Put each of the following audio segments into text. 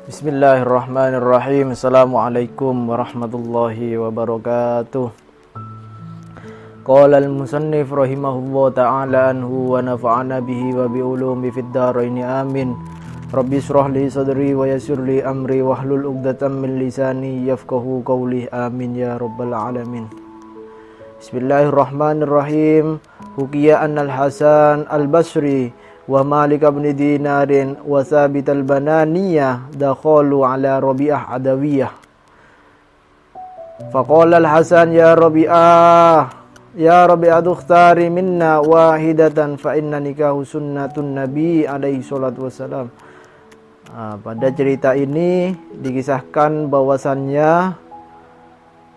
Bismillahirrahmanirrahim. Assalamualaikum warahmatullahi wabarakatuh. Qala al-musannif rahimahullah ta'ala anhu wa nafa'ana bihi wa bi ulumi fid dharain amin. Rabbi shrah li sadri wa yassir li amri wahlul 'uqdatam min lisani yafqahu qawli amin ya rabbal alamin. Bismillahirrahmanirrahim. Hukiya annal Hasan al-Basri wa Malik bin Dinarin wa Thabit al-Bananiyah dakhalu ala Rabi'ah Adawiyah. Faqala al-Hasan ya Rabi'ah tukhtari minna wahidatan fa inna nikahu sunnatun Nabi alaihi salatu wassalam. Pada cerita ini dikisahkan bahwasannya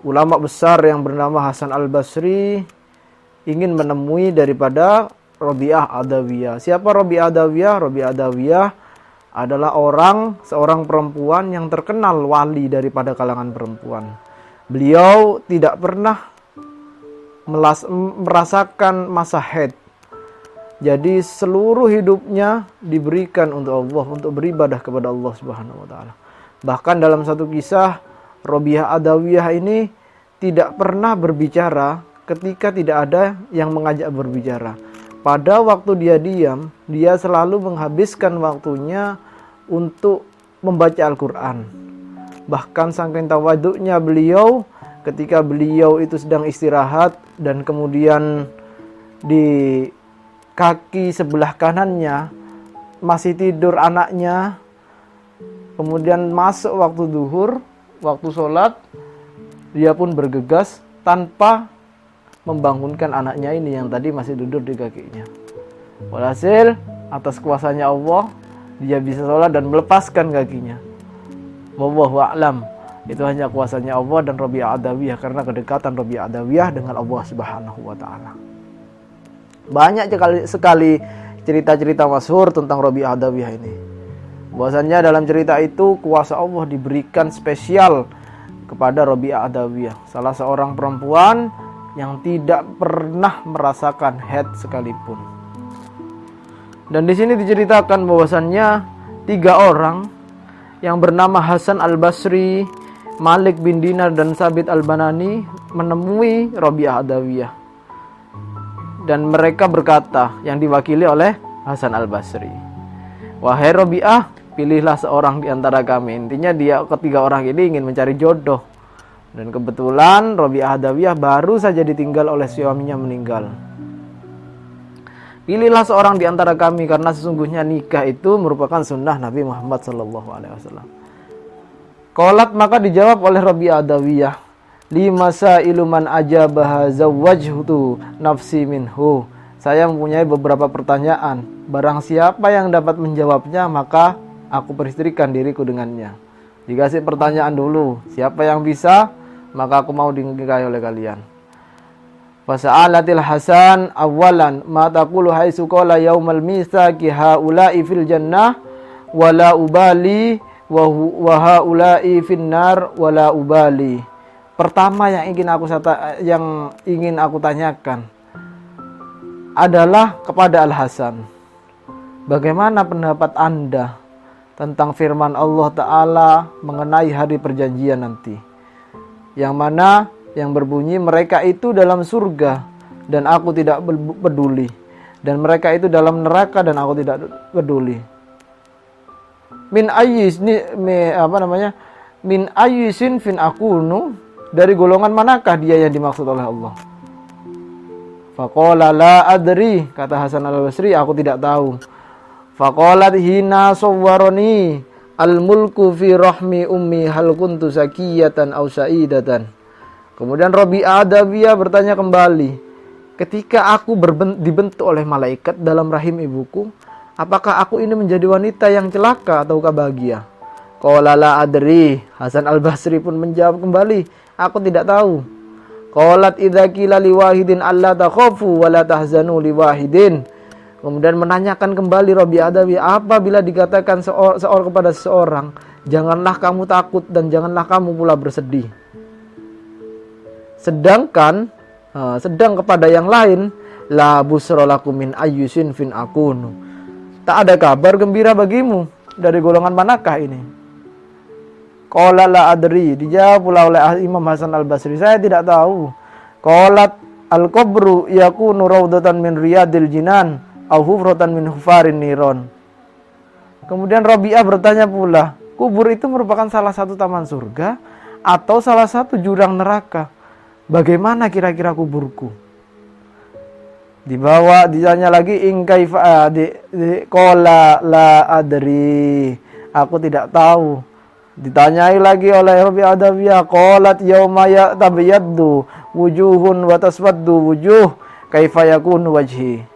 ulama besar yang bernama Hasan al-Basri ingin menemui daripada Rabi'ah Adawiyah. Siapa Rabi'ah Adawiyah? Rabi'ah Adawiyah adalah seorang perempuan yang terkenal wali daripada kalangan perempuan. Beliau tidak pernah merasakan masa haid. Jadi seluruh hidupnya diberikan untuk Allah, untuk beribadah kepada Allah Subhanahu wa taala. Bahkan dalam satu kisah, Rabi'ah Adawiyah ini tidak pernah berbicara ketika tidak ada yang mengajak berbicara. Pada waktu dia diam, dia selalu menghabiskan waktunya untuk membaca Al-Quran. Bahkan saking tawaduknya beliau, ketika beliau itu sedang istirahat dan kemudian di kaki sebelah kanannya masih tidur anaknya, kemudian masuk waktu zuhur, waktu sholat, dia pun bergegas tanpa membangunkan anaknya ini yang tadi masih duduk di kakinya. Walhasil atas kuasanya Allah dia bisa sholat dan melepaskan kakinya. Wallahu a'lam. Itu hanya kuasanya Allah dan Rabi'ah Adawiyah, karena kedekatan Rabi'ah Adawiyah dengan Allah Subhanahu wa taala. Banyak sekali cerita-cerita masyhur tentang Rabi'ah Adawiyah ini. Bahwasannya dalam cerita itu kuasa Allah diberikan spesial kepada Rabi'ah Adawiyah, salah seorang perempuan yang tidak pernah merasakan haid sekalipun. Dan di sini diceritakan bahwasannya 3 orang yang bernama Hasan al-Basri, Malik bin Dinar dan Thabit al-Banani menemui Rabi'ah Adawiyah. Dan mereka berkata, yang diwakili oleh Hasan al-Basri, "Wahai Rabi'ah, pilihlah seorang di antara kami." Intinya ketiga orang ini ingin mencari jodoh. Dan kebetulan Rabi'ah Adawiyah baru saja ditinggal oleh suaminya meninggal. Pilihlah seorang di antara kami, karena sesungguhnya nikah itu merupakan sunnah Nabi Muhammad SAW. Qalat, maka dijawab oleh Rabi'ah Adawiyah, "Limasa iluman ajabaha zawwajtu nafsi minhu." Saya mempunyai beberapa pertanyaan. Barang siapa yang dapat menjawabnya, maka aku peristrikan diriku dengannya. Dikasih pertanyaan dulu, siapa yang bisa, maka aku mau dinikahi oleh kalian. Fasa'alatil Hasan awalan ma taqulu haitsu qala yaumal mitsaqi haula'i fil jannah wala ubali wa haula'i finnar wala ubali. Pertama yang ingin aku tanyakan adalah kepada Al-Hasan. Bagaimana pendapat Anda tentang firman Allah Ta'ala mengenai hari perjanjian nanti, yang mana yang berbunyi mereka itu dalam surga dan aku tidak peduli, dan mereka itu dalam neraka dan aku tidak peduli. Min ayyisin fin akunu, dari golongan manakah dia yang dimaksud oleh Allah? Faqala la adri, kata Hasan al-Basri, aku tidak tahu. Faqalat hina sawwarani al-mulku fi rahmi ummi hal kuntu sakiyatan aw sa'idatan. Kemudian Rabi'ah Adawiyah bertanya kembali, ketika aku dibentuk oleh malaikat dalam rahim ibuku, apakah aku ini menjadi wanita yang celaka ataukah bahagia? Qala la adri. Hasan al-Basri pun menjawab kembali, aku tidak tahu. Qalat idza qila liwahidin alla takhafu wa la tahzanu liwahidin. Kemudian menanyakan kembali Rabi'ah Adawi, apabila dikatakan seorang kepada seseorang, janganlah kamu takut dan janganlah kamu pula bersedih. Sedang kepada yang lain, la busra lakum min ayyusin fin akunu. Tak ada kabar gembira bagimu dari golongan manakah ini? Qala la adri, dijawab pula oleh Imam Hasan Al-Basri, saya tidak tahu. Qalat al-qabru yakunu raudatan min riyadil jinan au hufratan min hufarin niron. Kemudian Rabi'ah bertanya pula, kubur itu merupakan salah satu taman surga atau salah satu jurang neraka? Bagaimana kira-kira kuburku? Ditanya lagi, in kaifa qala la adri, aku tidak tahu. Ditanyai lagi oleh Rabi'ah Adawiyah, qalat yauma tabyaddu wujuhun wa taswaddu wujuh kaifa yakunu wajhi.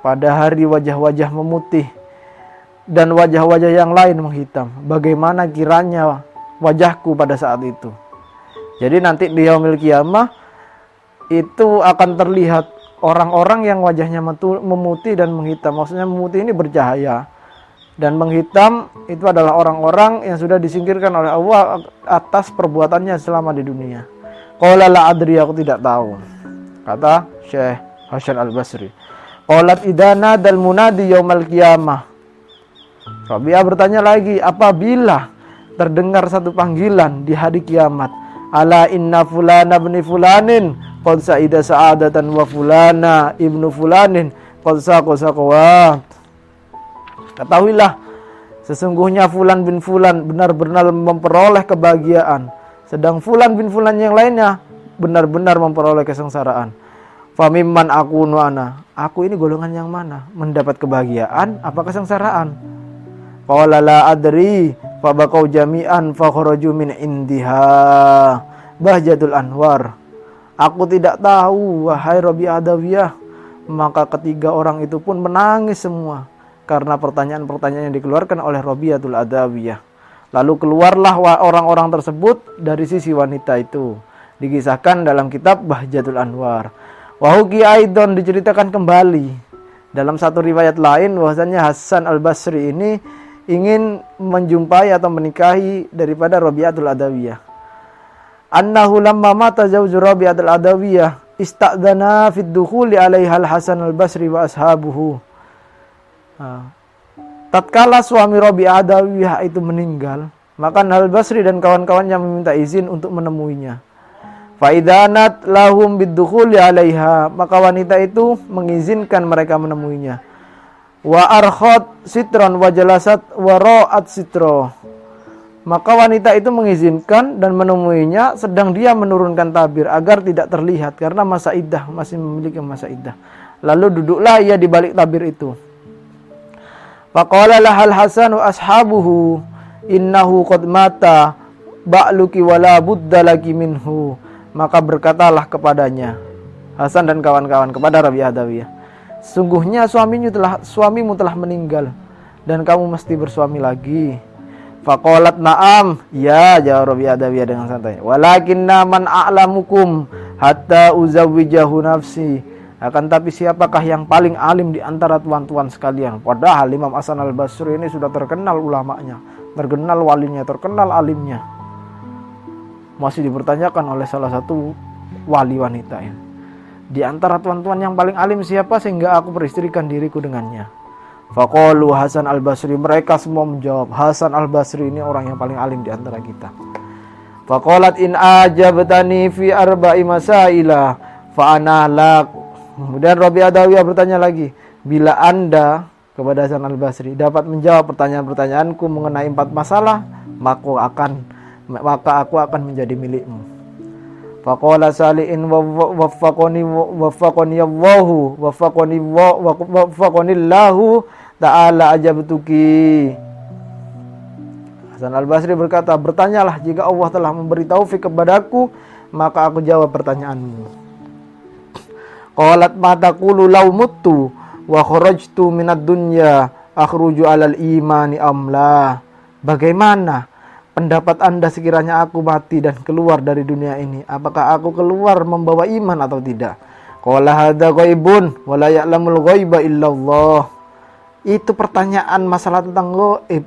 Pada hari wajah-wajah memutih dan wajah-wajah yang lain menghitam, bagaimana kiranya wajahku pada saat itu? Jadi nanti di yaumil qiyamah itu akan terlihat orang-orang yang wajahnya memutih dan menghitam. Maksudnya memutih ini bercahaya, dan menghitam itu adalah orang-orang yang sudah disingkirkan oleh Allah atas perbuatannya selama di dunia. Qala la adri, aku tidak tahu, kata Syekh Hasan Al-Basri. Qalat idana dal munadi yaumal qiyamah. Rabi'ah bertanya lagi, apabila terdengar satu panggilan di hari kiamat, ala inna fulana ibni fulanin qad sa'ida sa'adatan wa fulana ibnu fulanin qad saqawat. Ketahuilah, sesungguhnya fulan bin fulan benar-benar memperoleh kebahagiaan, sedang fulan bin fulan yang lainnya benar-benar memperoleh kesengsaraan. Famimman akunu ana, aku ini golongan yang mana? Mendapat kebahagiaan apa kesengsaraan? Qala la adri fabaqau jami'an fakhraju min indiha bahjatul anwar. Aku tidak tahu, wahai Rabi'ah Adawiyah. Maka ketiga orang itu pun menangis semua karena pertanyaan-pertanyaan yang dikeluarkan oleh Rabi'atul Adawiyah. Lalu keluarlah orang-orang tersebut dari sisi wanita itu. Dikisahkan dalam kitab Bahjatul Anwar. Wahuki Aidon, diceritakan kembali dalam satu riwayat lain bahwasanya Hasan Al-Basri ini ingin menjumpai atau menikahi daripada Rabi'atul Adawiyah. Annahu lamma mata zawju Rabi'atul Adawiyah ista'dana fid dukhuli 'alaiha Al-Hasan Al-Basri wa ashabuhu. Tatkala suami Rabi'ah Adawiyah itu meninggal, maka Al-Basri dan kawan-kawannya meminta izin untuk menemuinya. Faidanat lahum bidukhuli 'alaiha, maka wanita itu mengizinkan mereka menemuinya. Wa arkhat sitran wa jalasat wa ra'at sitra. Maka wanita itu mengizinkan dan menemuinya sedang dia menurunkan tabir agar tidak terlihat karena masa iddah, masih memiliki masa iddah. Lalu duduklah ia di balik tabir itu. Faqala lahal Hasan wa ashabuhu innahu qad mata ba'luki wala budda laki minhu. Maka berkatalah kepadanya Hasan dan kawan-kawan kepada Rabi'ah Adawiyah, sungguhnya suamimu telah meninggal dan kamu mesti bersuami lagi. Faqalat na'am, ya, jawab Rabi'ah Adawiyah dengan santai. Walakinna man a'lamukum hatta uzawwijahu nafsi. Akan tapi siapakah yang paling alim di antara tuan-tuan sekalian? Padahal Imam Hasan Al-Basri ini sudah terkenal ulamanya, terkenal walinya, terkenal alimnya. Masih dipertanyakan oleh salah satu wali wanita ini. Di antara tuan-tuan yang paling alim siapa sehingga aku peristrikan diriku dengannya? Faqalu Hasan Al-Basri, mereka semua menjawab Hasan Al-Basri ini orang yang paling alim di antara kita. Faqalat in ajabtani fi arba'i masaila fa ana lak. Kemudian Rabi'ah Adawiyah bertanya lagi, bila Anda kepada Hasan Al-Basri dapat menjawab pertanyaan-pertanyaanku mengenai 4 masalah, maka aku akan menjadi milikmu. Faqala sali'in waffaqani Allahu waffaqani Allahu ta'ala ajabtuki. Hasan Al-Basri berkata, bertanyalah jika Allah telah memberi taufik kepadaku, maka aku jawab pertanyaanmu. Qalat ma taqulu law muttu wa kharajtu minad dunya akhruju 'alal imani amla. Bagaimana pendapat Anda sekiranya aku mati dan keluar dari dunia ini, apakah aku keluar membawa iman atau tidak? Qala hadza ghaibun wa la ya'lamul ghaiba illallah. Itu pertanyaan masalah tentang gaib,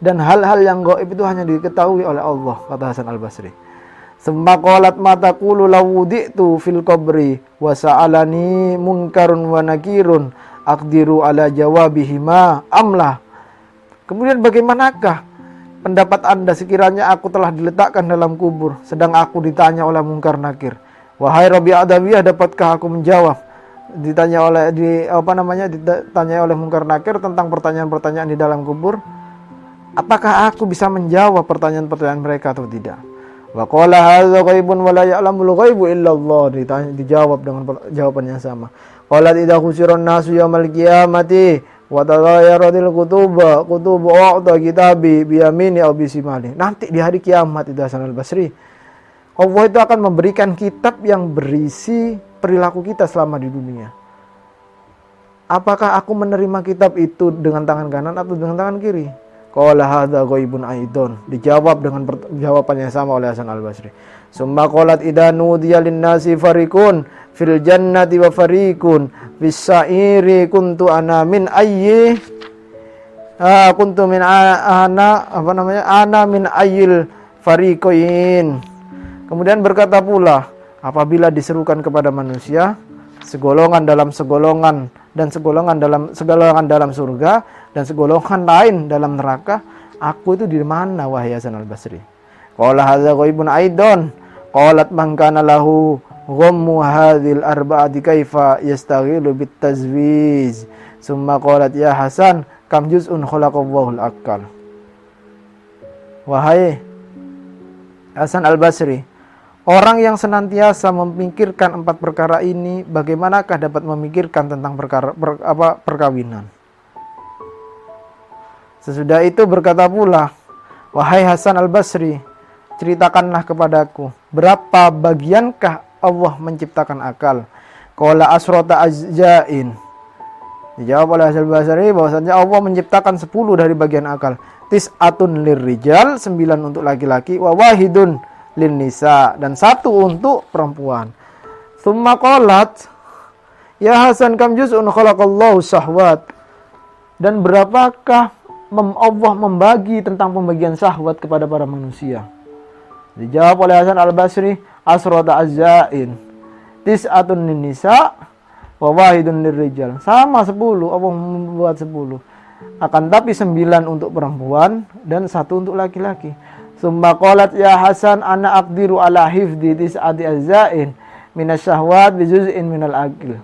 dan hal-hal yang gaib itu hanya diketahui oleh Allah, kata Hasan Al-Basri. Summa qalat ma taqulu law wudi'tu fil qabri wa sa'alani munkarun wa nakirun aqdiru ala jawabihima amlah. Kemudian bagaimanakah pendapat Anda sekiranya aku telah diletakkan dalam kubur sedang aku ditanya oleh mungkar nakir? Wahai Rabi'ah Adawiyah, dapatkah aku menjawab? Ditanya oleh mungkar nakir tentang pertanyaan-pertanyaan di dalam kubur. Apakah aku bisa menjawab pertanyaan-pertanyaan mereka atau tidak? Wa qala hadza ghaibun wa la ya'lamul ghaibu illallah. Dijawab dengan jawaban yang sama. Qala idza khusira an-nasu yaumal qiyamati wa tadayyaradil kutubu wa'ta kitabi bi yamini aw bi simali. Nanti di hari kiamat, itu Hasan Al-Basri, Allah itu akan memberikan kitab yang berisi perilaku kita selama di dunia. Apakah aku menerima kitab itu dengan tangan kanan atau dengan tangan kiri? Qala hadza ghaibun aidon. Dijawab dengan jawaban yang sama oleh Hasan Al-Basri. Summa qalat idza nudiya lin-nasi fariqun fil jannati wa fariqun fis sa'iri kuntu ana min ayyi kuntu min ana min ayyil fariqain. Kemudian berkata pula, apabila diserukan kepada manusia segolongan dalam segolongan dan segolongan dalam surga dan segolongan lain dalam neraka, aku itu di mana wahai Hasan Al-Basri? Qala hadza ghaibun aidon. Qalat man kana lahu ghammu hadhil arba'ati kaifa yastaghilu bit tazwiz. Summa qalat ya Hasan kam juz'un khalaqallahu al-aqal. Wahai Hasan Al-Basri, orang yang senantiasa memikirkan 4 perkara ini, bagaimanakah dapat memikirkan tentang perkawinan? Sesudah itu berkata pula, wahai Hasan Al-Basri, ceritakanlah kepadaku, berapa bagiankah Allah menciptakan akal? Qala asrota ajzain. Dijawab oleh Hasan Al-Basri bahwasanya Allah menciptakan 10 dari bagian akal. Tis'atun lirrijal, 9 untuk laki-laki, wa wahidun lin nisa, dan 1 untuk perempuan. Tsumma qalat ya Hasan kam juz'un khalaqallahu syahwat. Dan berapakah Allah membagi tentang pembagian syahwat kepada para manusia? Dijawab oleh Hasan Al-Basri asrata azzain tis'atun lin nisa wa wahidun lirrijal. Sama 10, Allah membuat 10. Akan tapi 9 untuk perempuan dan 1 untuk laki-laki. Summa qalat ya Hasan ana aqdiru ala hifdhi tis'ati azzain minasyahwat bi juz'in minal aql.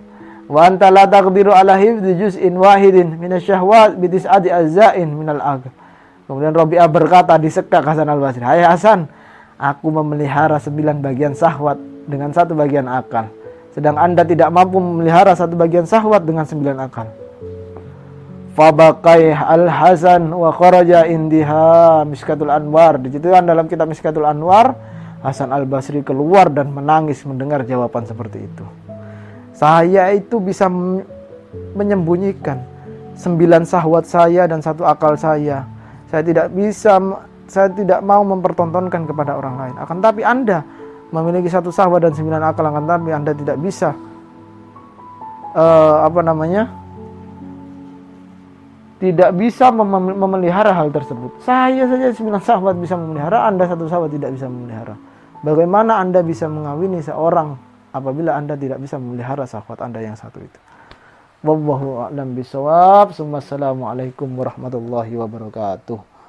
Wa anta la taqdiru ala hifdhi juz'in wahidin minasyahwat bi tis'ati azzain minal aql. Kemudian Rabi'ah berkata disekak Hasan Al-Basri, hai Hasan, aku memelihara 9 bagian syahwat dengan 1 bagian akal, sedang Anda tidak mampu memelihara 1 bagian syahwat dengan 9 akal. Fabaqai Al-Hasan wa kharaja indiha Miskatul Anwar. Diceritakan dalam kitab Miskatul Anwar, Hasan Al-Basri keluar dan menangis mendengar jawaban seperti itu. Saya itu bisa menyembunyikan 9 syahwat saya dan 1 akal saya. Saya tidak mau mempertontonkan kepada orang lain. Akan tapi Anda memiliki 1 syahwat dan 9 akal, akan tapi Anda tidak bisa tidak bisa memelihara hal tersebut. Saya saja 9 syahwat bisa memelihara, Anda 1 syahwat tidak bisa memelihara. Bagaimana Anda bisa mengawini seorang apabila Anda tidak bisa memelihara syahwat Anda yang 1 itu? Wallahu a'lam bishawab. Assalamualaikum warahmatullahi wabarakatuh.